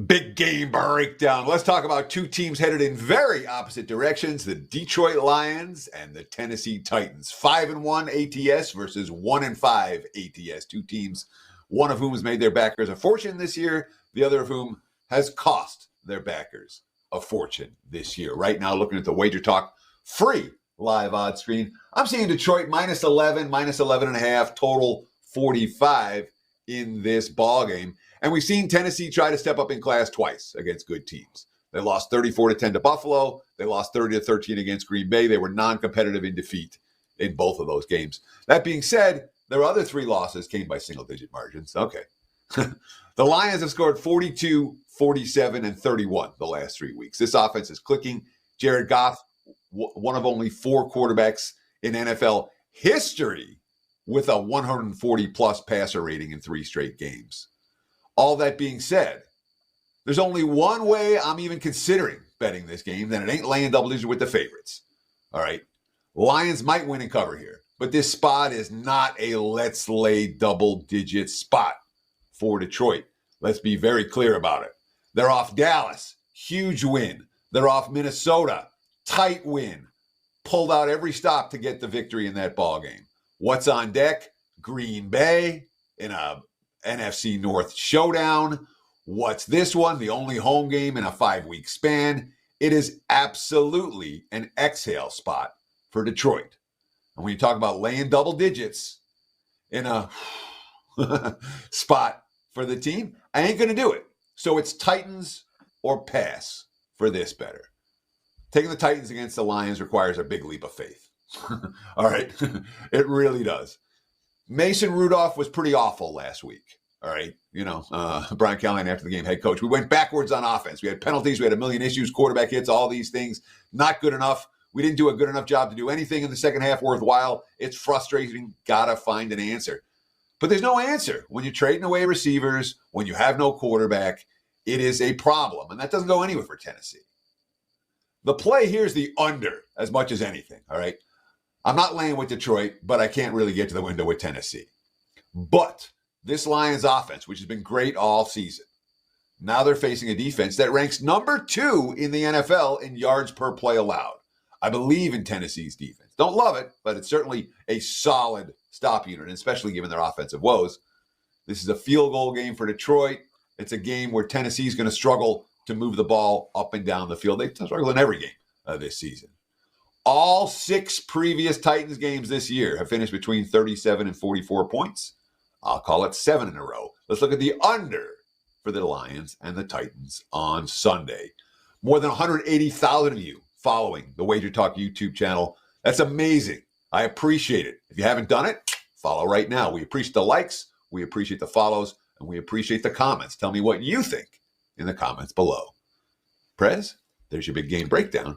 Big game breakdown. Let's talk about two teams headed in very opposite directions, the Detroit Lions and the Tennessee Titans. 5-1 ATS versus 1-5 ATS. Two teams, one of whom has made their backers a fortune this year, the other of whom has cost their backers a fortune this year. Right now, looking at the Wager Talk free live odds screen, I'm seeing Detroit minus 11, minus 11.5, total 45 in this ball game. And we've seen Tennessee try to step up in class twice against good teams. They lost 34-10 to Buffalo. They lost 30-13 against Green Bay. They were non-competitive in defeat in both of those games. That being said, their other three losses came by single-digit margins. Okay. The Lions have scored 42, 47, and 31 the last 3 weeks. This offense is clicking. Jared Goff, one of only 4 quarterbacks in NFL history with a 140-plus passer rating in 3 straight games. All that being said, there's only one way I'm even considering betting this game, then it ain't laying double digits with the favorites. All right. Lions might win and cover here, but this spot is not a let's lay double digit spot for Detroit. Let's be very clear about it. They're off Dallas, huge win. They're off Minnesota, tight win. Pulled out every stop to get the victory in that ball game. What's on deck? Green Bay in a NFC North showdown. What's this one? The only home game in a 5-week span. It is absolutely an exhale spot for Detroit. And when you talk about laying double digits in a spot for the team, I ain't going to do it. So it's Titans or pass for this better. Taking the Titans against the Lions requires a big leap of faith. All right. It really does. Mason Rudolph was pretty awful last week. All right. Brian Callahan after the game, head coach. We went backwards on offense. We had penalties. We had a million issues, quarterback hits, all these things. Not good enough. We didn't do a good enough job to do anything in the second half worthwhile. It's frustrating. Got to find an answer. But there's no answer. When you're trading away receivers, when you have no quarterback, it is a problem. And that doesn't go anywhere for Tennessee. The play here is the under as much as anything. All right. I'm not laying with Detroit, but I can't really get to the window with Tennessee. But this Lions offense, which has been great all season, now they're facing a defense that ranks number 2 in the NFL in yards per play allowed. I believe in Tennessee's defense. Don't love it, but it's certainly a solid stop unit, especially given their offensive woes. This is a field goal game for Detroit. It's a game where Tennessee's going to struggle to move the ball up and down the field. They struggle in every game this season. All 6 previous Titans games this year have finished between 37 and 44 points. I'll call it 7 in a row. Let's look at the under for the Lions and the Titans on Sunday. More than 180,000 of you following the Wager Talk YouTube channel. That's amazing. I appreciate it. If you haven't done it, follow right now. We appreciate the likes, we appreciate the follows, and we appreciate the comments. Tell me what you think in the comments below. Prez, there's your big game breakdown.